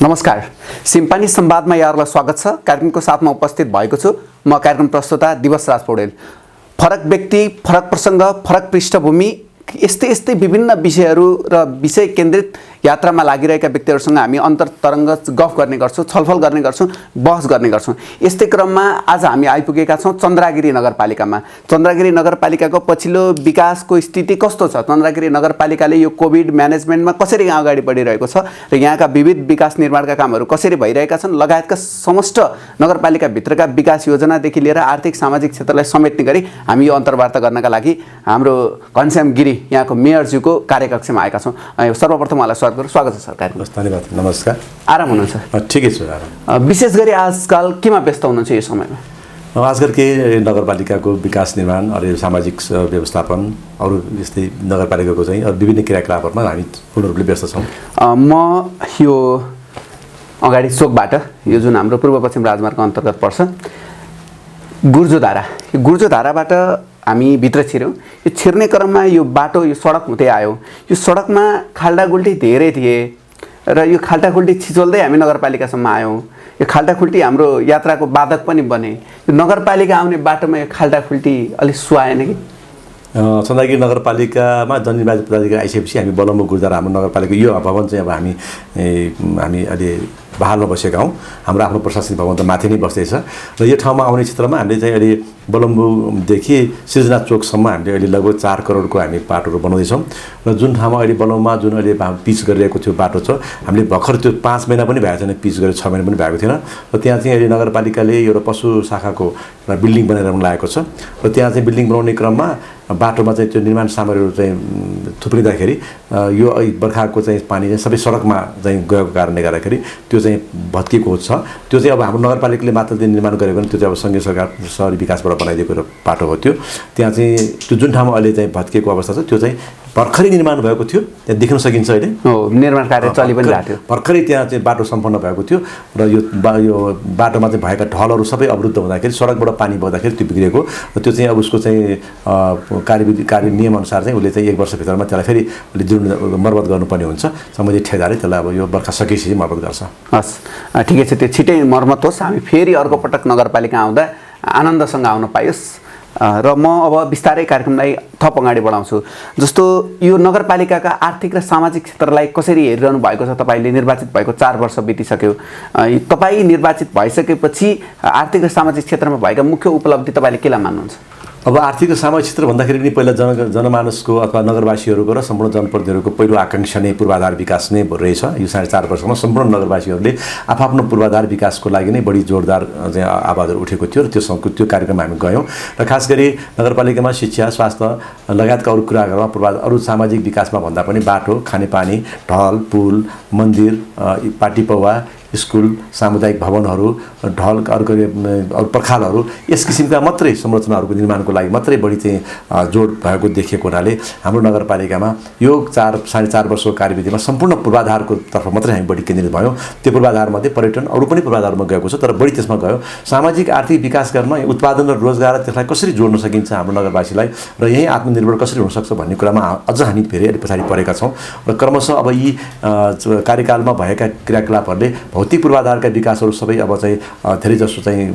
नमस्कार, सिम्पानी संवादमा यहाँहरूलाई स्वागत छ। कार्यक्रमको साथमा उपस्थित भएको छु म कार्यक्रम प्रस्तोता दिवस राज पौडेल। फरक व्यक्ति, फरक प्रसङ्ग, फरक पृष्ठभूमि, यस्तै विभिन्न विषयहरू र विषय केन्द्रित यात्रामा लागिरहेका व्यक्तिहरूसँग हामी अन्तरतरङ्ग गफ गर्ने गर्छौँ, छलफल गर्ने गर्छौँ, बहस गर्ने गर्छौँ। यस्तै क्रममा आज हामी आइपुगेका छौँ चन्द्रागिरी नगरपालिकामा। चन्द्रागिरी नगरपालिकाको पछिल्लो विकासको स्थिति कस्तो छ, चन्द्रागिरी नगरपालिकाले यो कोभिड म्यानेजमेन्टमा कसरी अगाडि बढिरहेको छ र यहाँका विविध विकास निर्माणका कामहरू कसरी भइरहेका छन् लगायतका समस्त नगरपालिकाभित्रका विकास योजनादेखि लिएर आर्थिक सामाजिक क्षेत्रलाई समेट्ने गरी हामी यो अन्तर्वार्ता गर्नका लागि हाम्रो घनश्याम गिरी यहाँको मेयरज्यूको कार्यकक्षमा आएका छौँ। सर्वप्रथम उहाँलाई स्वागत छ सर कार्यक्रम। धन्यवाद। नमस्कार। आराम हुनुहुन्छ? ठिकै छु आराम। विशेष गरी आजकल केमा व्यस्त हुनुहुन्छ यो समयमा? आजकल के नगरपालिकाको विकास निर्माण अरू सामाजिक व्यवस्थापन अरू यस्तै नगरपालिकाको चाहिँ विभिन्न क्रियाकलापहरूमा हामी पूर्ण रूपले व्यस्त छौँ। म यो अगाडि चोकबाट यो जुन हाम्रो पूर्व पश्चिम राजमार्गको अन्तर्गत पर्छ गुर्जोधारा, यो गुर्जोधाराबाट हामी भित्र छिर्यौँ। यो छिर्ने क्रममा यो बाटो, यो सडक हुँदै आयो। यो सडकमा खाल्डाखुल्टी धेरै थिए र यो खाल्टाखुल्टी छिचोल्दै हामी नगरपालिकासम्म आयौँ। यो खाल्टाखुल्टी हाम्रो यात्राको बाधक पनि बने। यो नगरपालिका आउने बाटोमा यो खाल्टाखुल्टी अलिक सुहाएन कि? चन्द्रागिरी नगरपालिकामा जननिर्वाचित पदाधिकारी आइसकेपछि हामी बलम्बु गुर्जर हाम्रो नगरपालिका यो भवन चाहिँ अब हामी अहिले बहालमा बसेका हौँ। हाम्रो आफ्नो प्रशासनिक भवन त माथि नै बस्दैछ र यो ठाउँमा आउने क्षेत्रमा हामीले चाहिँ अहिले बलम्बुदेखि सृजना चोकसम्म हामीले अहिले लगभग 4 करोडको हामी बाटोहरू बनाउँदैछौँ र जुन ठाउँमा अहिले बलम्बुमा जुन अहिले पिच गरिरहेको थियो बाटो छ, हामीले भर्खर त्यो 5 महिना पनि भएको छैन, पिच गरेर 6 महिना पनि भएको थिएन र त्यहाँ चाहिँ अहिले नगरपालिकाले एउटा पशु शाखाको एउटा बिल्डिङ बनाएर लागेको छ र त्यहाँ चाहिँ बिल्डिङ बनाउने क्रममा बाटोमा चाहिँ त्यो निर्माण सामग्रीहरू चाहिँ थुप्रिँदाखेरि यो बर्खाको चाहिँ पानी चाहिँ सबै सडकमा चाहिँ गएको कारणले गर्दाखेरि त्यो चाहिँ भत्किएको छ। त्यो चाहिँ अब हाम्रो नगरपालिकाले मात्र त्यो निर्माण गरेको पनि त्यो चाहिँ अब सङ्घीय सरकार सहरी विकासबाट बनाइदिएको बाटो हो। त्यहाँ चाहिँ त्यो जुन ठाउँमा अहिले चाहिँ भत्किएको अवस्था छ त्यो चाहिँ भर्खरै निर्माण भएको थियो, त्यहाँ देख्न सकिन्छ अहिले निर्माण कार्य चलि पनि रहेको थियो। भर्खरै त्यहाँ चाहिँ बाटो सम्पन्न भएको थियो र यो बाटोमा चाहिँ भएका ढलहरू सबै अवरुद्ध हुँदाखेरि सडकबाट पानी बग्दाखेरि त्यो बिग्रेको र त्यो चाहिँ अब उसको चाहिँ कार्य नियमअनुसार चाहिँ उसले चाहिँ 1 वर्षभित्रमा त्यसलाई फेरि उसले जीर्ण मर्मत गर्नुपर्ने हुन्छ। सम्बन्धित ठेकेदारले त्यसलाई अब यो बर्खा सकेपछि मर्मत गर्छ। हस्, ठिकै छ, त्यो छिटै मर्मत होस्। हामी फेरि अर्को पटक नगरपालिका आउँदा आनन्दसँग आउन पाइयोस् र म अब बिस्तारै कार्यक्रमलाई थप अगाडि बढाउँछु। जस्तो यो नगरपालिकाका आर्थिक र सामाजिक क्षेत्रलाई कसरी हेरिरहनु भएको छ? तपाईँले निर्वाचित भएको 4 वर्ष बितिसक्यो। तपाईँ निर्वाचित भइसकेपछि आर्थिक र सामाजिक क्षेत्रमा भएका मुख्य उपलब्धि तपाईँले केलाई मान्नुहुन्छ? अब आर्थिक र सामाजिक क्षेत्र भन्दाखेरि पनि पहिला जनमानसको अथवा नगरवासीहरूको र सम्पूर्ण जनप्रतिनिधिहरूको पहिलो आकाङ्क्षा नै पूर्वाधार विकास नै रहेछ। यो 4.5 वर्षमा सम्पूर्ण नगरवासीहरूले आफ्नो पूर्वाधार विकासको लागि नै बढी जोरदार चाहिँ आवाजहरू उठेको थियो र त्यो कार्यक्रममा हामी गयौँ र खास गरी नगरपालिकामा शिक्षा, स्वास्थ्य लगायतका अरू कुराहरूमा अरू सामाजिक विकासमा भन्दा पनि बाटो, खानेपानी, ढल, पुल, मन्दिर, पार्टी पौवा, स्कुल, सामुदायिक भवनहरू, ढल, अरू पर्खालहरू यस किसिमका मात्रै संरचनाहरूको निर्माणको लागि मात्रै बढी चाहिँ जोड भएको देखिएको हुनाले हाम्रो नगरपालिकामा यो 4.5 वर्षको कार्यविधिमा सम्पूर्ण पूर्वाधारको तर्फ मात्रै हामी बढी केन्द्रित भयौँ। त्यो पूर्वाधारमध्ये पर्यटन अरू पनि पूर्वाधारमा गएको छ तर बढी त्यसमा गयो। सामाजिक आर्थिक विकास गर्न उत्पादन र रोजगार त्यसलाई कसरी जोड्न सकिन्छ हाम्रो नगरवासीलाई र यही आत्मनिर्भर कसरी हुनसक्छ भन्ने कुरामा अझ हामी धेरै अलि पछाडि परेका छौँ र क्रमशः अब यी कार्यकालमा भएका क्रियाकलापहरूले भौतिक पूर्वाधारका विकासहरू सबै अब चाहिँ धेरै जसो चाहिँ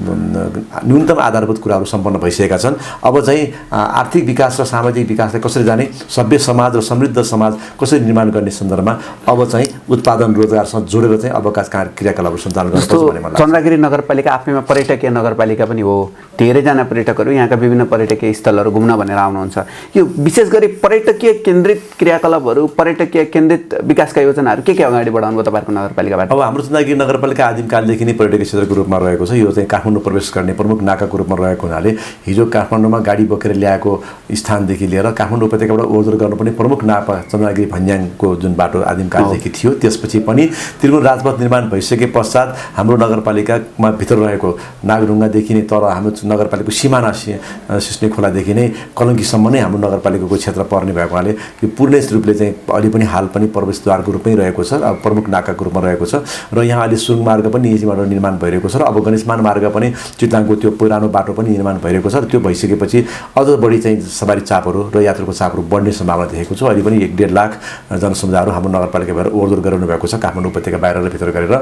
न्यूनतम आधारभूत कुराहरू सम्पन्न भइसकेका छन्। अब चाहिँ आर्थिक विकास र सामाजिक विकासलाई कसरी जाने, सभ्य समाज र समृद्ध समाज कसरी निर्माण गर्ने सन्दर्भमा अब चाहिँ उत्पादन रोजगारसँग जोडेर चाहिँ अबका क्रियाकलापहरू सञ्चालन गर्नुपर्छ भन्ने मलाई लाग्छ। चन्द्रागिरी नगरपालिका आफैमा पर्यटकीय नगरपालिका पनि हो। धेरैजना पर्यटकहरू यहाँका विभिन्न पर्यटकीय स्थलहरू घुम्न भनेर आउनुहुन्छ। यो विशेष गरी पर्यटकीय केन्द्रित क्रियाकलापहरू, पर्यटकीय केन्द्रित विकासका योजनाहरू के अगाडि बढाउनु भयो तपाईँको नगरपालिकाबाट? अब हाम्रो चन्द्रागिरी नगरपालिका आदिमकालदेखि नै पर्यटकीय क्षेत्रको रूपमा रहेको छ। यो चाहिँ काठमाडौँ प्रवेश गर्ने प्रमुख नाकाको रूपमा रहेको हुनाले हिजो काठमाडौँमा गाडी बोकेर ल्याएको स्थानदेखि लिएर काठमाडौँ उपत्यकाबाट ओहोरदोहोर गर्नुपर्ने प्रमुख नाका चन्द्रागिरी भन्ज्याङको जुन बाटो आदिमकालदेखि थियो त्यसपछि पनि त्रिभुवन राजपथ निर्माण भइसके पश्चात हाम्रो नगरपालिकामा भित्र रहेको नागढुङ्गादेखि नै तर हाम्रो नगरपालिकाको सिमाना सिस्ने खोलादेखि नै कलङ्कीसम्म नै हाम्रो नगरपालिकाको क्षेत्र पर्ने भएको हुनाले यो पूर्ण रूपले चाहिँ अहिले पनि हाल पनि प्रवेशद्वारको रूपमै रहेको छ, प्रमुख नाकाको रूपमा रहेको छ र यहाँ अहिले सुरुङ मार्ग पनि नियसीबाट निर्माण भइरहेको छ र अब गणेशमान मार्ग पनि चितलाङको त्यो पुरानो बाटो पनि निर्माण भइरहेको छ र त्यो भइसकेपछि अझ बढी चाहिँ सवारी चापहरू र यात्रुको चापहरू बढ्ने सम्भावना देखेको छु। अहिले पनि 1.5 लाख जनसमुदायहरू हाम्रो नगरपालिका भएर ओहोरदोहोर गरिरहनु भएको छ काठमाडौँ उपत्यका बाहिर र भित्र गरेर।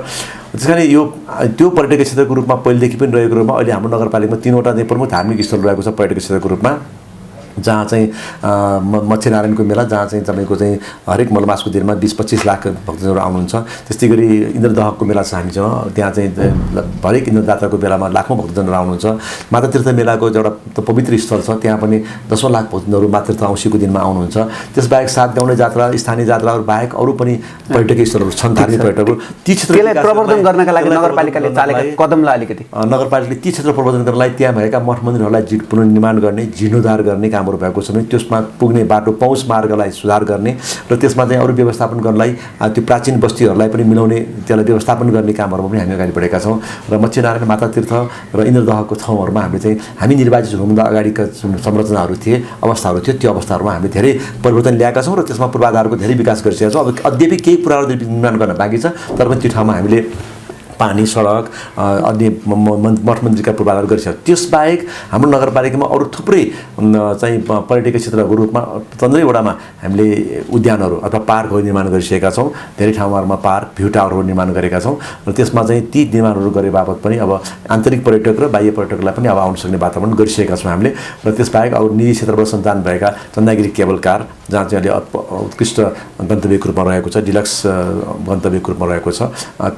त्यस कारण यो त्यो पर्यटकीय क्षेत्रको रूपमा पहिलेदेखि पनि रहेको रूपमा अहिले हाम्रो नगरपालिकामा 3वटा चाहिँ प्रमुख धार्मिक स्थल रहेको छ पर्यटकीय क्षेत्रको रूपमा, जहाँ चाहिँ मत्स्यनारायणको मेला, जहाँ चाहिँ तपाईँको चाहिँ हरेक मलमासको दिनमा 20-25 लाख भक्तजनहरू आउनुहुन्छ। त्यस्तै गरी इन्द्रदहको मेला छ हामीसँग, त्यहाँ चाहिँ हरेक इन्द्रदाताको बेलामा लाखौँ भक्तजनहरू आउनुहुन्छ। मातातीर्थ मेलाको एउटा पवित्र स्थल छ, त्यहाँ पनि 10 लाख भक्तजनहरू मातातीर्थ औँसीको दिनमा आउनुहुन्छ। त्यसबाहेक सातगाउने जात्रा, स्थानीय जात्राहरू बाहेक अरू पनि पर्यटकीय स्थलहरू छन् धार्मिक पर्यटकहरू। ती क्षेत्रलाई प्रवर्धन गर्नका लागि नगरपालिकाले चालेका कदमलाई अलिकति नगरपालिकाले ती क्षेत्र प्रवर्धन गर्नलाई त्यहाँ भएका मठ मन्दिरहरूलाई पुनर्निर्माण गर्ने, जीर्णोद्धार गर्ने कामहरू भएको छ भने त्यसमा पुग्ने बाटो पहुँच मार्गलाई सुधार गर्ने र त्यसमा चाहिँ अरू व्यवस्थापन गर्नलाई त्यो प्राचीन बस्तीहरूलाई पनि मिलाउने, त्यसलाई व्यवस्थापन गर्ने कामहरूमा पनि हामी अगाडि बढेका छौँ। र मत्स्यनारायण, मातातीर्थ र इन्द्रदहको ठाउँहरूमा हामीले चाहिँ हामी निर्वाचित हुनुभन्दा अगाडिका संरचनाहरू थिए, अवस्थाहरू थियो, त्यो अवस्थाहरूमा हामीले धेरै परिवर्तन ल्याएका छौँ र त्यसमा पूर्वाधारको धेरै विकास गरिसकेका छौँ। अब अद्यपि केही कुराहरू निर्माण गर्न बाँकी छ, तर पनि त्यो ठाउँमा हामीले पानी, सडक, अन्य मठ मन्दिरका पूर्वाधार गरिसक्यो। त्यसबाहेक हाम्रो नगरपालिकामा अरू थुप्रै चाहिँ पर्यटकीय क्षेत्रको रूपमा 15वटामा हामीले उद्यानहरू अथवा पार्कहरू निर्माण गरिसकेका छौँ। धेरै ठाउँहरूमा पार्क, भ्यू टावरहरू निर्माण गरेका छौँ र त्यसमा चाहिँ ती निर्माणहरू गरे बापत पनि अब आन्तरिक पर्यटक र बाह्य पर्यटकलाई पनि अब आउन सक्ने वातावरण गरिसकेका छौँ हामीले। र त्यसबाहेक अब निजी क्षेत्रबाट सञ्चालन भएका चन्दागिरी केबल कार, जहाँ चाहिँ अहिले उत्कृष्ट गन्तव्यको रूपमा रहेको छ, डिलक्स गन्तव्यको रूपमा रहेको छ,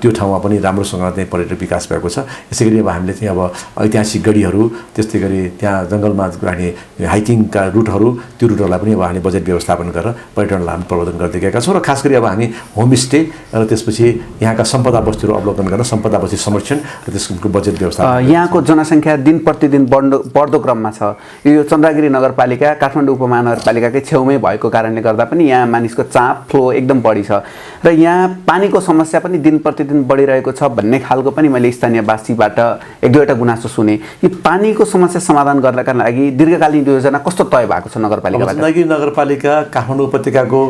त्यो ठाउँमा पनि राम्रोसँग चाहिँ पर्यटक विकास भएको छ। यसै गरी अब हामीले चाहिँ अब ऐतिहासिक गढीहरू, त्यस्तै गरी त्यहाँ जङ्गलमा राख्ने हाइकिङका रुटहरू, त्यो रुटहरूलाई पनि अब हामीले बजेट व्यवस्थापन गरेर पर्यटनलाई हामी प्रवर्धन गर्दै गएका छौँ। र खास गरी अब हामी होमस्टे र त्यसपछि यहाँका सम्पदा बस्तीहरू अवलोकन गरेर सम्पदा बस्ती संरक्षण र त्यसको बजेट व्यवस्थापन। यहाँको जनसङ्ख्या दिन प्रतिदिन बढ्दो क्रममा छ। यो चन्द्रगिरी नगरपालिका काठमाडौँ उपमहानगरपालिकाकै छेउमै भएको कारणले गर्दा पनि यहाँ मानिसको चाप फ्लो एकदम बढी छ र यहाँ पानीको समस्या पनि दिन प्रतिदिन बढिरहेको छ भन्ने खालको पनि मैले स्थानीयवासीबाट 1-2वटा गुनासो सुने। यो पानीको समस्या समाधान गर्नका लागि दीर्घकालीन योजना कस्तो तय भएको छ नगरपालिकाबाट? चन्द्रगिरी नगरपालिका काठमाडौँ उपत्यकाको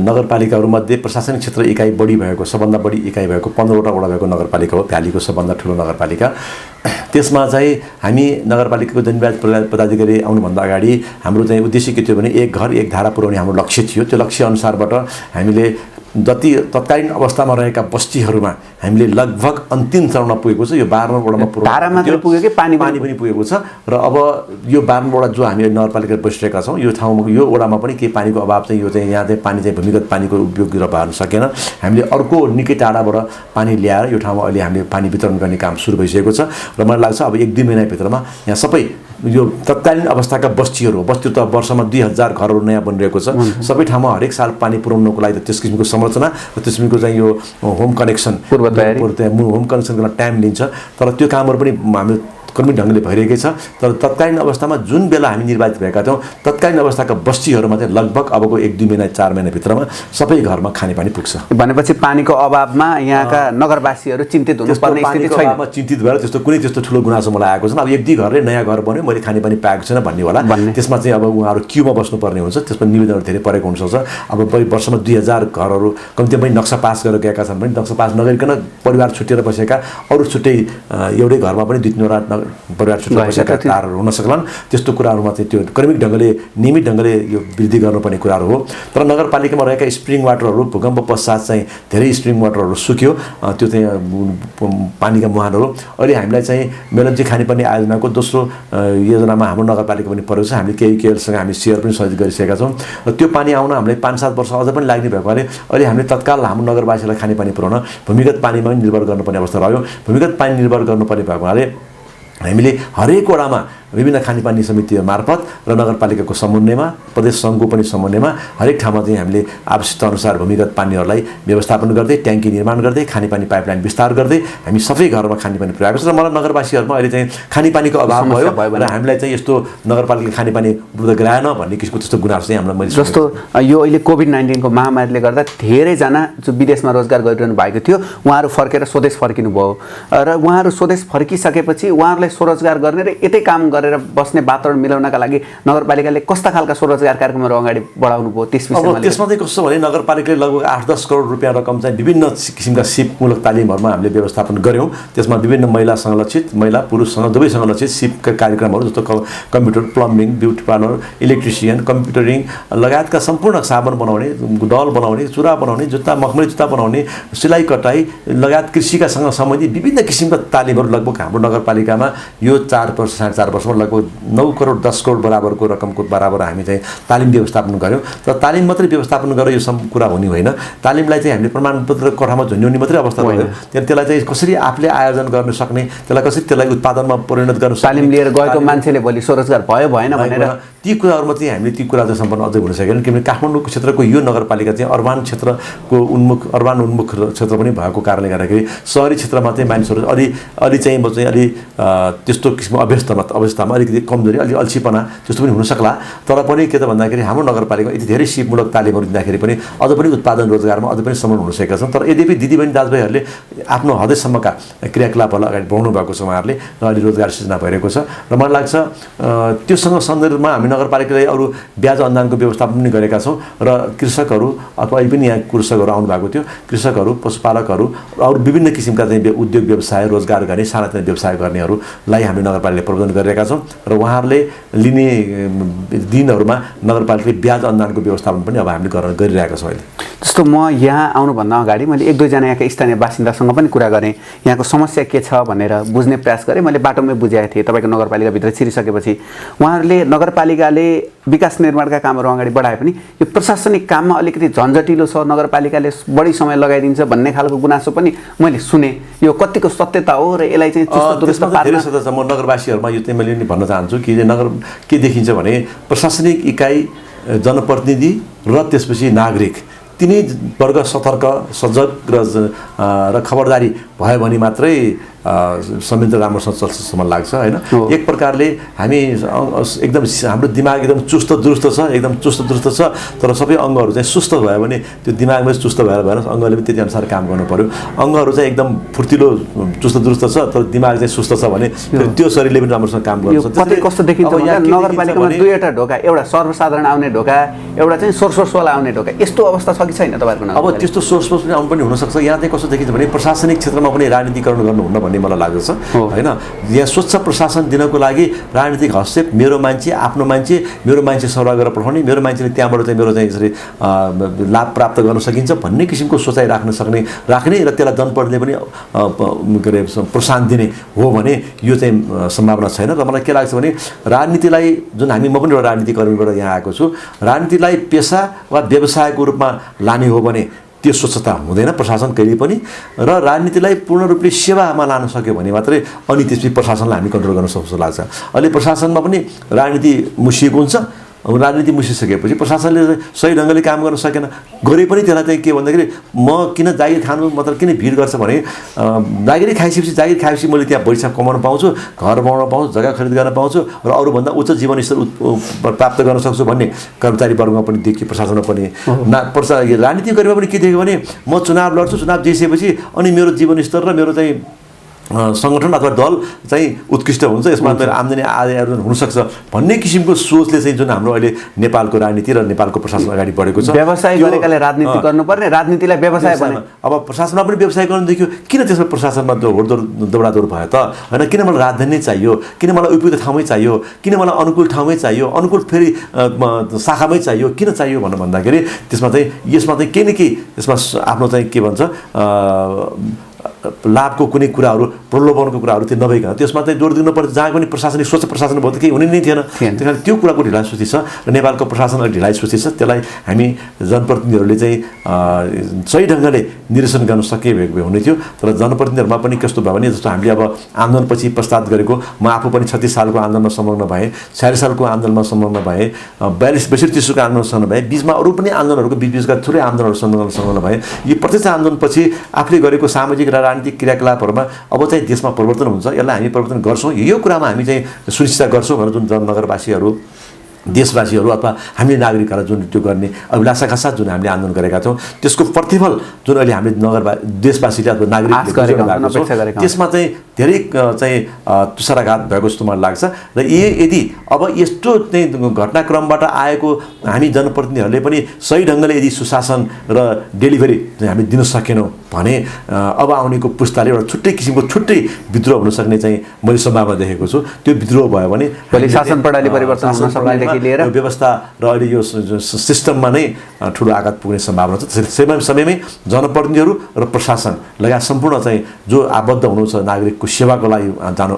नगरपालिकाहरूमध्ये प्रशासनिक क्षेत्र इकाइ बढी भएको, सबभन्दा बढी इकाइ भएको 15वटा वडा भएको नगरपालिका हो, भ्यालीको सबभन्दा ठुलो नगरपालिका। त्यसमा चाहिँ हामी नगरपालिकाको जनवाद पदाधिकारी आउनुभन्दा अगाडि हाम्रो चाहिँ उद्देश्य के थियो भने एक घर एक धारा पुर्याउने हाम्रो लक्ष्य थियो। त्यो लक्ष्य अनुसारबाट हामीले जति तत्कालीन अवस्थामा रहेका बस्तीहरूमा हामीले लगभग अन्तिम चरणमा पुगेको छ। यो 12 वडामा धारा मात्र पुग्यो कि पानी पनि पुगेको छ र अब यो 12 वडा जो हामी नगरपालिका बसिरहेका छौँ, यो ठाउँमा यो वडामा पनि केही पानीको अभाव चाहिँ यो चाहिँ यहाँ चाहिँ पानी चाहिँ भूमिगत पानीको उपयोग गर्न सकेन। हामीले अर्को निकै टाढाबाट पानी ल्याएर यो ठाउँमा अहिले हामीले पानी वितरण गर्ने काम सुरु भइसकेको छ र मलाई लाग्छ अब 1-2 महिनाभित्रमा यहाँ सबै यो तत्कालीन अवस्थाका बस्तीहरू त वर्षमा 2000 घरहरू नयाँ बनिरहेको छ। सबै ठाउँमा हरेक साल पानी पुर्याउनको लागि त्यस किसिमको संरचना र त्यस किसिमको चाहिँ यो होम कनेक्सन होम कनेक्सनको टाइम लिन्छ, तर त्यो कामहरू पनि हामी क्रमिक ढङ्गले भइरहेकै छ। तर तत्कालीन अवस्थामा जुन बेला हामी निर्वाचित भएका थियौँ, तत्कालीन अवस्थाका बस्तीहरूमा चाहिँ लगभग अबको 1-2 महिना 4 महिनाभित्रमा सबै घरमा खानेपानी पुग्छ। भनेपछि पानीको अभावमा यहाँका नगरवासीहरू चिन्तित हुनुपर्ने स्थिति छैन। चिन्तित भएर त्यस्तो कुनै त्यस्तो ठुलो गुनासो मलाई आएको छैन। अब 1-2 घरले नयाँ घर बन्यो, मैले खानेपानी पाएको छैन भन्ने होला। त्यसमा चाहिँ अब उहाँहरू क्युमा बस्नुपर्ने हुन्छ, त्यसमा निवेदनहरू धेरै परेको हुनसक्छ। अब वर्षमा 2000 घरहरू कम्तीमा पनि नक्सा पास गरेर गएका छन् भने नक्सा पास नगरिकन परिवार छुट्टिएर बसेका अरू छुट्टै एउटै घरमा पनि 2-3वटा परिवार छुट्टिएर बसेका तारहरू हुन सक्लान्। त्यस्तो कुराहरूमा चाहिँ त्यो क्रमिक ढङ्गले नियमित ढङ्गले यो वृद्धि गर्नुपर्ने कुराहरू हो। तर नगरपालिकामा रहेका स्प्रिङ वाटरहरू भूकम्प पश्चात चाहिँ धेरै स्प्रिङ वाटरहरू सुक्यो, त्यो चाहिँ पानीका मुहानहरू। अहिले हामीलाई चाहिँ मेलम्ची खानेपानी आयोजनाको दोस्रो योजनामा हाम्रो नगरपालिका पनि परेको छ। हामीले केहीसँग हामी सेयर पनि सहयोग गरिसकेका छौँ र त्यो पानी आउन हामीलाई 5-7 वर्ष अझ पनि लाग्ने भएकोले अहिले हामीले तत्काल हाम्रो नगरवासीलाई खानेपानी पुर्याउन भूमिगत पानीमा पनि निर्भर गर्नुपर्ने अवस्था रह्यो। भूमिगत पानी निर्भर गर्नुपर्ने भएको हुनाले हामीले हरेक वडामा विभिन्न खानेपानी समितिहरू मार्फत र नगरपालिकाको समन्वयमा, प्रदेश सङ्घको पनि समन्वयमा हरेक ठाउँमा चाहिँ हामीले आवश्यकता अनुसार भूमिगत पानीहरूलाई व्यवस्थापन गर्दै, ट्याङ्की निर्माण गर्दै, खानेपानी पाइपलाइन विस्तार गर्दै हामी सबै घरमा खानेपानी पुर्याएको छ। र मलाई नगरवासीहरूमा अहिले चाहिँ खानेपानीको अभाव भयो र हामीलाई चाहिँ यस्तो नगरपालिका खानेपानी उपलब्ध गराएन भन्ने किसिमको त्यस्तो गुनासो चाहिँ हामीलाई मैले जस्तो यो अहिले कोभिड-19 को महामारीले गर्दा धेरैजना जो विदेशमा रोजगार गरिरहनु भएको थियो उहाँहरू फर्केर स्वदेश फर्किनु भयो र उहाँहरू स्वदेश फर्किसकेपछि उहाँहरूलाई स्वरोजगार गर्ने र यतै काम गरेर बस्ने वातावरण मिलाउनका लागि नगरपालिकाले कस्ता खालका स्वरोजगार कार्यक्रमहरू अगाडि बढाउनु भयो त्यस विषयमा? अब त्यसमा चाहिँ कस्तो भने नगरपालिकाले लगभग 8-10 करोड रुपियाँ रकम चाहिँ विभिन्न किसिमका सिपमूलक तालिमहरूमा हामीले व्यवस्थापन गऱ्यौँ। त्यसमा विभिन्न महिला संलक्षित, महिला पुरुषसँग दुवै संलक्षित सिपका कार्यक्रमहरू जस्तो computer, plumbing, beauty parlour, electrician, कम्प्युटरिङ लगायतका सम्पूर्ण साबुन बनाउने, डल बनाउने, चुरा बनाउने, जुत्ता मखमली जुत्ता बनाउने, सिलाइ कटाइ लगायत कृषिका सँग सम्बन्धित विभिन्न किसिमका तालिमहरू लगभग हाम्रो नगरपालिकामा यो 4 वर्ष 4.5 वर्षमा लगभग 9 करोड 10 करोड बराबरको रकमको बराबर हामी चाहिँ तालिम व्यवस्थापन गऱ्यौँ। तर तालिम मात्रै व्यवस्थापन गरेर यो कुरा हुने होइन। तालिमलाई चाहिँ हामीले प्रमाणपत्र कोठामा झुन्ड्याउने मात्रै अवस्था भयो। त्यसलाई चाहिँ कसरी आफूले आयोजन गर्न सक्ने, त्यसलाई कसरी त्यसलाई उत्पादनमा परिणत गर्न सक्ने, तालिम लिएर गएको मान्छेले भोलि स्वरोजगार भयो भएन भनेर ती कुराहरूमा चाहिँ हामीले ती कुरा चाहिँ सम्पन्न अझै हुन सकेन। किनभने काठमाडौँको क्षेत्रको यो नगरपालिका चाहिँ अर्बान उन्मुख क्षेत्र पनि भएको कारणले गर्दाखेरि सहरी क्षेत्रमा चाहिँ मानिसहरू अलि चाहिँ म चाहिँ अलि त्यस्तो किसिमको अवस्थामा अलिकति कमजोरी, अलि अल्छीपना त्यस्तो पनि हुनसक्ला। तर पनि के त भन्दाखेरि हाम्रो नगरपालिकामा यति धेरै सिपमूलक तालिमहरू दिँदाखेरि पनि अझ पनि उत्पादन रोजगारमा अझ पनि सम्म हुन सकेका छन्। तर यद्यपि दिदीबहिनी दाजुभाइहरूले आफ्नो हदैसम्मका क्रियाकलापहरूलाई अगाडि बढाउनु भएको छ उहाँहरूले, र अहिले रोजगार सृजना भइरहेको छ। र मलाई लाग्छ त्योसँग सन्दर्भमा हामी नगरपालिकाले अरू ब्याज अनुदानको व्यवस्थापन पनि गरेका छौँ। र कृषकहरू अथवा अहिले पनि यहाँ कृषकहरू आउनुभएको थियो, कृषकहरू, पशुपालकहरू, अरू विभिन्न किसिमका चाहिँ उद्योग व्यवसाय, रोजगार गर्ने, सानातिना व्यवसाय गर्नेहरूलाई हामीले नगरपालिकाले प्रबन्धन गरिरहेका छौँ। र उहाँहरूले लिने दिनहरूमा नगरपालिकाले ब्याज अनुदानको व्यवस्थापन पनि अब हामीले गरिरहेका छौँ। अहिले जस्तो म यहाँ आउनुभन्दा अगाडि मैले 1-2 जना यहाँका स्थानीय बासिन्दासँग पनि कुरा गरेँ, यहाँको समस्या के छ भनेर बुझ्ने प्रयास गरेँ। मैले बाटोमै बुझाएको थिएँ। तपाईँको नगरपालिकाभित्र छिरिसकेपछि उहाँहरूले नगरपालिकाले विकास निर्माणका कामहरू अगाडि बढाए पनि यो प्रशासनिक काममा अलिकति झन्झटिलो छ, नगरपालिकाले बढी समय लगाइदिन्छ भन्ने खालको गुनासो पनि मैले सुने। यो कतिको सत्यता हो र यसलाई चाहिँ चुस्त दुरुस्त धेरै सत्य छ। म नगरवासीहरूमा यो चाहिँ मैले भन्न चाहन्छु कि नगर के देखिन्छ भने प्रशासनिक इकाइ, जनप्रतिनिधि र त्यसपछि नागरिक तिनै वर्ग सतर्क, सजग र खबरदारी भयो भने मात्रै संयन्त्र राम्रोसँग चल्छ जस्तो मलाई लाग्छ होइन। एक प्रकारले हामी एकदम हाम्रो दिमाग एकदम चुस्त दुरुस्त छ, एकदम चुस्त दुरुस्त छ, तर सबै अङ्गहरू चाहिँ सुस्त भयो भने त्यो दिमागमै चुस्त भएर भएन, अङ्गले पनि त्यति अनुसार काम गर्नु पर्यो। अङ्गहरू चाहिँ एकदम फुर्तिलो चुस्त दुरुस्त छ तर दिमाग चाहिँ सुस्त छ भने त्यो शरीरले पनि राम्रोसँग काम गर्छ। कतै कस्तो देखिन्छ भने नगरपालिकामा 2वटा ढोका, एउटा सर्वसाधारण आउने ढोका, एउटा चाहिँ सोर्सवाला आउने ढोका, यस्तो अवस्था छ कि छैन तपाईँहरूको? अब त्यस्तो सोर्स पनि आउनु पनि हुनसक्छ। यहाँ चाहिँ कस्तो देखिन्छ भने प्रशासनिक क्षेत्रमा पनि राजनीतिकरण गर्नुहुन्न भन्ने मलाई लाग्दछ होइन। यहाँ स्वच्छ प्रशासन दिनको लागि राजनीतिक हस्तक्षेप, मेरो मान्छे, आफ्नो मान्छे, मेरो मान्छे सरुवा गरेर पठाउने, मेरो मान्छेले त्यहाँबाट चाहिँ मेरो चाहिँ यसरी लाभ प्राप्त गर्न सकिन्छ भन्ने किसिमको सोचाइ राख्ने र त्यसलाई जनप्रतिनिधिले पनि के अरे प्रोत्साहन दिने हो भने यो चाहिँ सम्भावना छैन। र मलाई के लाग्छ भने राजनीतिलाई जुन म पनि एउटा राजनीतिक कर्मीबाट यहाँ आएको छु, राजनीतिलाई पेसा वा व्यवसायको रूपमा लाने हो भने त्यो स्वच्छता हुँदैन प्रशासन कहिले पनि। र राजनीतिलाई पूर्ण रूपले सेवामा लान सक्यो भने मात्रै अनि त्यसपछि प्रशासनलाई हामी कन्ट्रोल गर्न सक्छौँ लाग्छ। अहिले प्रशासनमा पनि राजनीति मुसिएको हुन्छ। अब राजनीति मुसिसकेपछि प्रशासनले सही ढङ्गले काम गर्न सकेन, गरे पनि त्यसलाई चाहिँ के भन्दाखेरि म किन जागिर खानु, मतलब किन भिड गर्छ भने जागिर खाएपछि मैले त्यहाँ पैसा कमाउन पाउँछु, घर बनाउन पाउँछु, जग्गा खरिद गर्न पाउँछु र अरूभन्दा उच्च जीवनस्तर प्राप्त गर्न सक्छु भन्ने कर्मचारी वर्गमा पनि देखियो, प्रशासनमा पनि। राजनीति गरेमा पनि के देख्यो भने म चुनाव लड्छु, चुनाव जितेपछि अनि मेरो जीवनस्तर र मेरो चाहिँ सङ्गठन अथवा दल चाहिँ उत्कृष्ट हुन्छ, यसमा मेरो आम्दानी आर्जन हुनसक्छ भन्ने किसिमको सोचले चाहिँ जुन हाम्रो अहिले नेपालको राजनीति र नेपालको प्रशासन अगाडि बढेको छ। व्यवसाय गरेकाले राजनीति गर्नुपर्ने, राजनीतिलाई व्यवसाय बने। अब प्रशासनमा पनि व्यवसाय गर्नु देखियो, किन त्यसमा प्रशासनमा दौडादौड भयो त होइन? किन मलाई राजधानी चाहियो, किन मलाई उपयुक्त ठाउँमै चाहियो, किन मलाई अनुकूल ठाउँमै चाहियो, अनुकूल फेरि शाखामै चाहियो, किन चाहियो भनेर भन्दाखेरि यसमा चाहिँ केही न केही यसमा आफ्नो चाहिँ के भन्छ लाभको कुनै कुराहरू, प्रलोभनको कुराहरू त्यो नभइकन त्यसमा चाहिँ जोड दिनु पर्छ। जहाँ पनि प्रशासनिक स्वच्छ प्रशासन भयो त केही हुने नै थिएन। त्यस कारण त्यो कुराको ढिलाइसुस्ती छ र नेपालको प्रशासन अलिक ढिलाइसुस्ती छ। त्यसलाई हामी जनप्रतिनिधिहरूले चाहिँ सही ढङ्गले निर्देशन गर्न सके हुने थियो। तर जनप्रतिनिधिहरूमा पनि कस्तो भयो भने जस्तो हामीले अब आन्दोलनपछि प्रस्ताव गरेको, म आफू पनि 36 सालको आन्दोलनमा संलग्न भएँ, 46 सालको आन्दोलनमा संलग्न भएँ, 42-43 को आन्दोलन संलग्न भएँ, बिचमा अरू पनि आन्दोलनहरूको बिचका थुप्रै आन्दोलनहरू संलग्न भएँ। यो प्रत्यक्ष आन्दोलनपछि आफूले गरेको सामाजिक र राजनीतिक क्रियाकलापहरूमा अब चाहिँ देशमा परिवर्तन हुन्छ, यसलाई हामी परिवर्तन गर्छौँ, यो कुरामा हामी चाहिँ सुनिश्चित गर्छौँ भनेर जुन नगरवासीहरू, देशवासीहरू अथवा हामीले नागरिकहरूलाई जुन त्यो गर्ने अभिलाषाका साथ जुन हामीले आन्दोलन गरेका थियौँ त्यसको प्रतिफल जुन अहिले हामीले देशवासीले अथवा नागरिकले त्यसमा चाहिँ धेरै चाहिँ तुषाराघात भएको जस्तो मलाई लाग्छ र यदि अब यस्तो चाहिँ घटनाक्रमबाट आएको हामी जनप्रतिनिधिहरूले पनि सही ढङ्गले यदि सुशासन र डेलिभरी हामी दिन सकेनौँ भने अब आउनेको पुस्ताले एउटा छुट्टै किसिमको छुट्टै विद्रोह हुन सक्ने चाहिँ मैले सम्भावना देखेको छु। त्यो विद्रोह भयो भने शासन प्रणाली परिवर्तन हुन सक्नेदेखि लिएर व्यवस्था र अहिले यो सिस्टममा नै ठुलो आघात पुग्ने सम्भावना छ। समयमै जनप्रतिनिधिहरू र प्रशासन लगायत सम्पूर्ण चाहिँ जो आबद्ध हुनुहुन्छ नागरिकको सेवाको लागि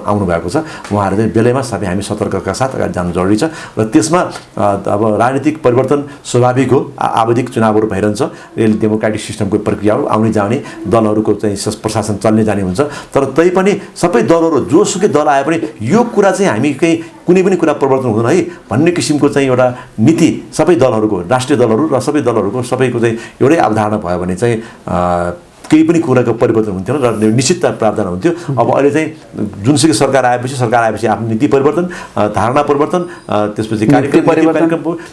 आउनु भएको छ उहाँहरू चाहिँ बेलैमा सबै हामी सतर्कताका साथ अगाडि जानु जरुरी छ र त्यसमा अब राजनीतिक परिवर्तन स्वाभाविक हो। आवधिक चुनावहरू भइरहन्छ, यसले डेमोक्रेटिक सिस्टमको प्रक्रिया हो। आउने जाने दलहरूको चाहिँ प्रशासन चल्ने जाने हुन्छ, तर तैपनि सबै दलहरू जोसुकै दल आए पनि यो कुरा चाहिँ हामी कुनै पनि कुरा परिवर्तन हुँदैन है भन्ने किसिमको चाहिँ एउटा नीति सबै दलहरूको, राष्ट्रिय दलहरू र सबै दलहरूको सबैको चाहिँ एउटै अवधारणा भयो भने चाहिँ केही पनि कुराको परिवर्तन हुन्थेन र निश्चितता प्रावधान हुन्थ्यो। अब अहिले चाहिँ जुनसुकै सरकार आएपछि आफ्नो नीति परिवर्तन, धारणा परिवर्तन, त्यसपछि कार्यक्रम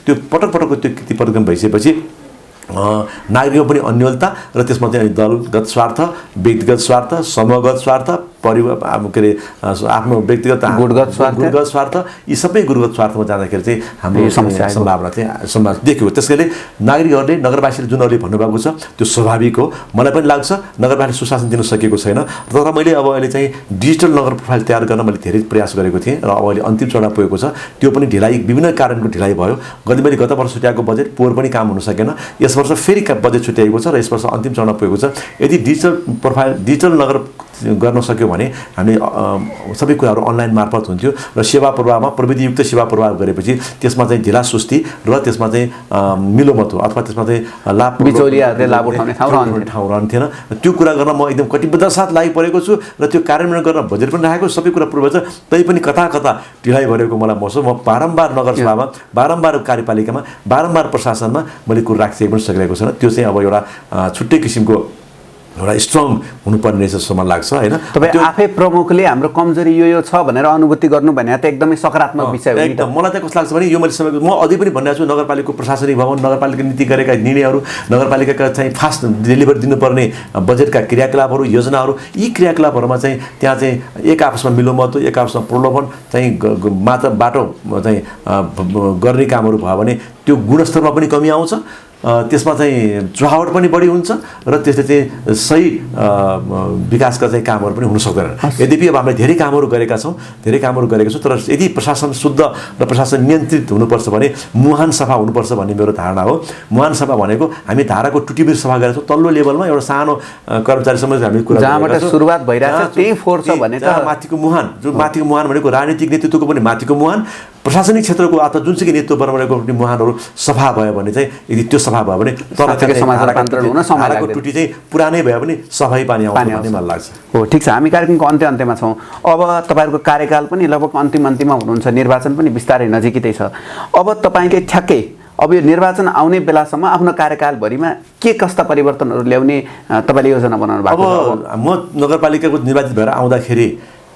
त्यो पटक त्यो नीति परिवर्तन भइसकेपछि नागरिकको पनि अन्योलता र त्यसमा चाहिँ दलगत स्वार्थ, व्यक्तिगत स्वार्थ, समूहगत स्वार्थ, परिवार के अरे आफ्नो व्यक्तिगत गुणगत स्वार्थ यी सबै गुणगत स्वार्थमा जाँदाखेरि चाहिँ हाम्रो सम्भावना चाहिँ देखियो। त्यसैले नागरिकहरूले नगरवासीले जुन अहिले भन्नुभएको छ त्यो स्वाभाविक हो। मलाई पनि लाग्छ नगरपालिकाले सुशासन दिन सकेको छैन, तर मैले अब अहिले चाहिँ डिजिटल नगर प्रोफाइल तयार गर्न मैले धेरै प्रयास गरेको थिएँ र अब अहिले अन्तिम चरण पुगेको छ। त्यो पनि ढिलाइ, विभिन्न कारणको ढिलाइ भयो। मैले गत वर्ष छुट्याएको बजेट पोहोर पनि काम हुन सकेन, यस वर्ष फेरि बजेट छुट्याएको छ र यस वर्ष अन्तिम चरण पुगेको छ। यदि डिजिटल नगर गर्न सक्यो भने हामीले सबै कुराहरू अनलाइन मार्फत हुन्थ्यो र सेवा प्रवाहमा प्रविधियुक्त सेवा प्रवाह गरेपछि त्यसमा चाहिँ ढिला सुस्ती र त्यसमा चाहिँ मिलोमतो अथवा त्यसमा चाहिँ बिचौलियाहरूले लाभ उठाउने ठाउँ रहन्थेन। त्यो कुरा गर्न म एकदम कटिबद्ध साथ लागि परेको छु र त्यो कार्यान्वयन गर्न बजेट पनि राखेको, सबै कुरा पूर्व छ। तैपनि कता ढिलाइ भएको मलाई महसुस। म बारम्बार नगरसभामा, बारम्बार कार्यपालिकामा, बारम्बार प्रशासनमा मैले कुरो राखिसकेको पनि सकिरहेको छैन। त्यो चाहिँ अब एउटा छुट्टै किसिमको एउटा स्ट्रङ हुनुपर्ने रहेछ जस्तो मलाई लाग्छ होइन। तपाईँ आफै प्रमुखले हाम्रो कमजोरी यो छ भनेर अनुभूति गर्नु भने त एकदमै सकारात्मक विषय हो। एकदम मलाई चाहिँ कस्तो लाग्छ भने यो मैले म अझै पनि भनिरहेको छु, नगरपालिकाको प्रशासनिक भवन, नगरपालिका नीति गरेका निर्णयहरू, नगरपालिकाका चाहिँ फास्ट डेलिभर दिनुपर्ने बजेटका क्रियाकलापहरू, योजनाहरू, यी क्रियाकलापहरूमा चाहिँ त्यहाँ चाहिँ एक आपसमा मिलोमतो, एक आपसमा प्रलोभन चाहिँ बाटो चाहिँ गर्ने कामहरू भयो भने त्यो गुणस्तरमा पनि कमी आउँछ, त्यसमा चाहिँ चुहावट पनि बढी हुन्छ र त्यसले चाहिँ सही विकासका चाहिँ कामहरू पनि हुन सक्दैनन्। यद्यपि अब हामीले धेरै कामहरू गरेका छौँ, तर यदि प्रशासन शुद्ध र प्रशासन नियन्त्रित हुनुपर्छ भने मुहान सफा हुनुपर्छ भन्ने मेरो धारणा हो। मुहान सफा भनेको हामी धाराको टुटीबिर सफा गरेका छौँ, तल्लो लेभलमा एउटा सानो कर्मचारीसम्म हामी कुरा जहाँबाट सुरुवात भइरहेको छ त्यही फोर्स छ भने माथिको मुहान, जो माथिको मुहान भनेको राजनीतिक नेतृत्वको पनि माथिको मुहान, प्रशासनिक क्षेत्रको अथवा जुनसुकै नेतृत्व बनाएको मुहानहरू सफा भयो भने चाहिँ यदि त्यो सफा भयो भने धाराको टुटी चाहिँ पुरानै भयो भने सफाइ पानी आउँछ भन्ने मलाई लाग्छ। हो, ठिक छ। हामी कार्यक्रमको अन्त्यमा छौँ। अब तपाईँहरूको कार्यकाल पनि लगभग अन्तिममा हुनुहुन्छ, निर्वाचन पनि बिस्तारै नजिकै छ। अब तपाईँले ठ्याक्कै अब यो निर्वाचन आउने बेलासम्म आफ्नो कार्यकालभरिमा के कस्ता परिवर्तनहरू ल्याउने तपाईँले योजना बनाउनु भएको छ? अब म नगरपालिकाको निर्वाचित भएर आउँदाखेरि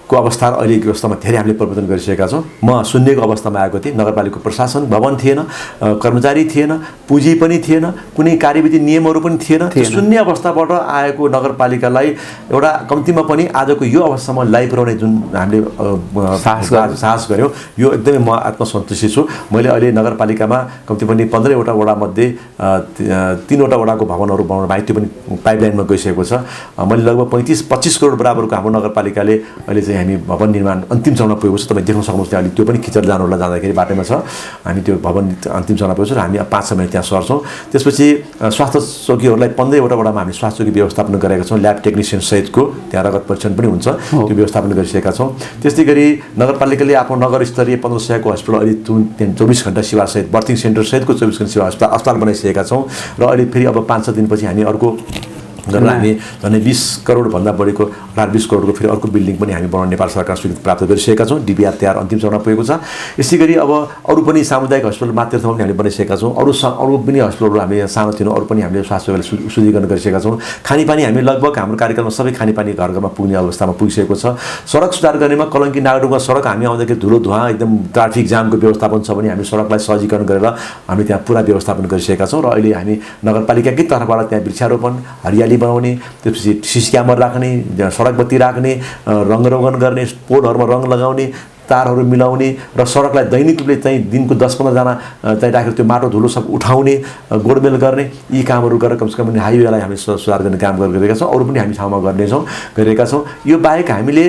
को अवस्था र अहिलेको अवस्थामा धेरै हामीले परिवर्तन गरिसकेका छौँ। म शून्यको अवस्थामा आएको थिएँ, नगरपालिकाको प्रशासन भवन थिएन, कर्मचारी थिएन, पुँजी पनि थिएन, कुनै कार्यविधि नियमहरू पनि थिएन। त्यो शून्य अवस्थाबाट आएको नगरपालिकालाई एउटा कम्तीमा पनि आजको यो अवस्थामा ल्याइपुर्याउने जुन हामीले साहस गऱ्यौँ, यो एकदमै म आत्मसन्तुष्टि छु। मैले अहिले नगरपालिकामा कम्ती पनि 15वटा वडामध्ये 3वटा वडाको भवनहरू बनाउनु बाहेक त्यो पनि पाइपलाइनमा गइसकेको छ। मैले लगभग 35-25 करोड बराबरको हाम्रो नगरपालिकाले अहिले चाहिँ हामी भवन निर्माण अन्तिम चरणमा पुगेको छ। तपाईँ देख्न सक्नुहुन्छ त्यहाँ अहिले त्यो पनि खिचेर जानु होला, जाँदाखेरि बाटोमा छ। हामी त्यो भवन अन्तिम चरणमा पुगेको छ र हामी 5-6 महिना त्यहाँ सर्छौँ। त्यसपछि स्वास्थ्य चौकीहरूलाई 15वटा वडामा हामी स्वास्थ्य चौकी व्यवस्थापन गरेका छौँ, ल्याब टेक्निसियन सहितको, त्यहाँ रगत परीक्षण पनि हुन्छ, त्यो व्यवस्थापन गरिसकेका छौँ। त्यस्तै गरी नगरपालिकाले आफ्नो नगर स्तरीय 1500को हस्पिटल अहिले 24 घण्टा सेवा सहित बर्थिङ सेन्टर सहितको 24 घण्टा सेवा अस्पताल बनाइसकेका छौँ र अहिले फेरि अब 5-6 दिनपछि हामी अर्को हामी झन् 20 करोडभन्दा बढीको 20 करोडको फेरि अर्को बिल्डिङ पनि हामी बनाउने नेपाल सरकार स्वीकृति प्राप्त गरिसकेका छौँ। डिबिआर तयार अन्तिम चरणमा पुगेको छ। यसै गरी अब अरू पनि सामुदायिक हस्पिटल मातृत्वमा पनि हामीले बनाइसकेका छौँ। अरू पनि हस्पिटलहरू हामीले सानो थिएन, अरू पनि हामीले स्वास्थ्य सेवाले शुद्धिकरण गरिसकेका छौँ। खानेपानी हामी लगभग हाम्रो कार्यक्रममा सबै खानेपानी घर घरमा पुग्ने अवस्थामा पुगिसकेको छ। सडक सुधार गर्नेमा कलङ्की नागडुङमा सडक हामी आउँदाखेरि धुलो धुवा एकदम ट्राफिक जामको व्यवस्थापन छ भने हामी सडकलाई सहजीकरण गरेर हामी त्यहाँ पुरा व्यवस्थापन गरिसकेका छौँ र अहिले हामी नगरपालिकाकै तर्फबाट त्यहाँ वृक्षारोपण, हरियाली नाली बनाउने, त्यसपछि सिसी क्यामेरा राख्ने, सडक बत्ती राख्ने, रङ्गरोगन गर्ने, पोलहरूमा रङ लगाउने, तारहरू मिलाउने र सडकलाई दैनिक रूपले चाहिँ दिनको 10-15 जना चाहिँ राखेर त्यो माटो धुलो सब उठाउने, गोडमेल गर्ने, यी कामहरू गरेर कमसेकम हाइवेलाई हामी सुधार गर्ने काम गरिरहेका छौँ। अरू पनि हामी ठाउँमा गरिरहेका छौँ। यो बाहेक हामीले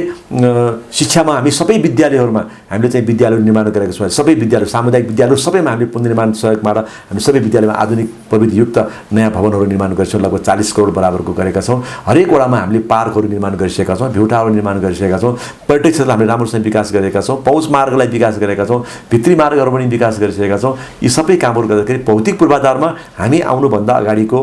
शिक्षामा हामी सबै विद्यालयहरूमा हामीले चाहिँ विद्यालय निर्माण गरेका छौँ। सबै विद्यालय, सामुदायिक विद्यालय सबैमा हामीले पुनर्निर्माण सहयोगबाट हामी सबै विद्यालयमा आधुनिक प्रविधियुक्त नयाँ भवनहरू निर्माण गरिसक्यौँ। लगभग 40 करोड बराबरको गरेका छौँ। हरेक वडामा हामीले पार्कहरू निर्माण गरिसकेका छौँ, भ्यू टावर निर्माण गरिसकेका छौँ। पर्यटक क्षेत्रलाई हामीले राम्रोसँग विकास गरेका छौँ। पहुँच मार्गलाई विकास गरेका छौँ। भित्री मार्गहरू पनि विकास गरिसकेका छौँ। यी सबै कामहरू गर्दाखेरि भौतिक पूर्वाधारमा हामी आउनुभन्दा अगाडिको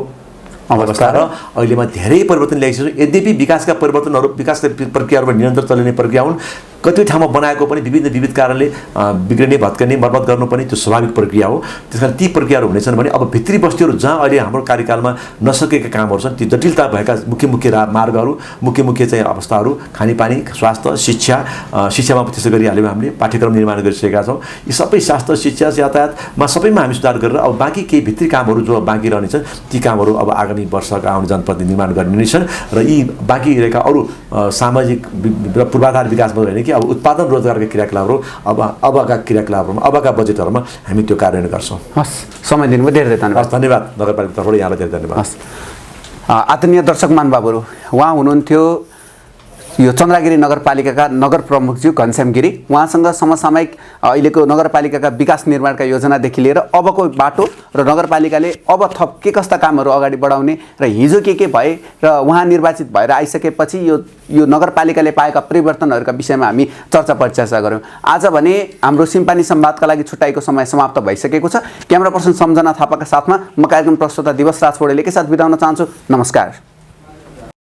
अवस्था र अहिलेमा धेरै परिवर्तन ल्याइसकेको छ। यद्यपि विकासका प्रक्रियाहरूमा निरन्तर चलिने प्रक्रिया हुन्। कति ठाउँमा बनाएको पनि विविध कारणले बिग्रिने, भत्कने, मर्मत गर्नुपर्ने त्यो स्वाभाविक प्रक्रिया हो। त्यसकारण ती प्रक्रियाहरू हुनेछन् भने अब भित्री बस्तीहरू जहाँ अहिले हाम्रो कार्यकालमा नसकेका कामहरू छन्, ती जटिलता भएका मुख्य मार्गहरू, मुख्य चाहिँ अवस्थाहरू, खानेपानी, स्वास्थ्य, शिक्षामा त्यसै गरी हालैमा हामीले पाठ्यक्रम निर्माण गरिसकेका छौँ। यी सबै स्वास्थ्य, शिक्षा, यातायातमा सबैमा हामी सुधार गरेर अब बाँकी केही भित्री कामहरू जो बाँकी रहनेछन् ती कामहरू अब आगामी वर्षका आउने जनप्रति निर्माण गर्ने छन् र यी बाँकी रहेका अरू सामाजिक र पूर्वाधार विकास मात्रै होइन कि अब उत्पादन रोजगारका क्रियाकलापहरू अबका क्रियाकलापहरूमा, अबका बजेटहरूमा हामी त्यो कार्यान्वयन गर्छौँ। हस्, समय दिनुभयो, धेरै धन्यवाद। धन्यवाद नगरपालिका तर्फबाट यहाँलाई धेरै धन्यवाद। हस्, आदरणीय दर्शक महानुभावहरू, उहाँ हुनुहुन्थ्यो यो चन्द्रगिरी नगरपालिकाका नगर प्रमुखज्यू घनश्याम गिरी। उहाँसँग समसामयिक अहिलेको नगरपालिकाका विकास निर्माणका योजनादेखि लिएर अबको बाटो र नगरपालिकाले अब थप के कस्ता कामहरू अगाडि बढाउने र हिजो के भए र उहाँ निर्वाचित भएर आइसकेपछि यो नगरपालिकाले पाएका परिवर्तनहरूका विषयमा हामी चर्चा परिचर्चा गऱ्यौँ। आज भने हाम्रो सिम्पानी संवादका लागि छुट्याएको समय समाप्त भइसकेको छ। क्यामेरा पर्सन सम्झना थापाका साथमा म कार्यक्रम प्रस्तोता दिवस राज पौडेलका साथ बिताउन चाहन्छु। नमस्कार।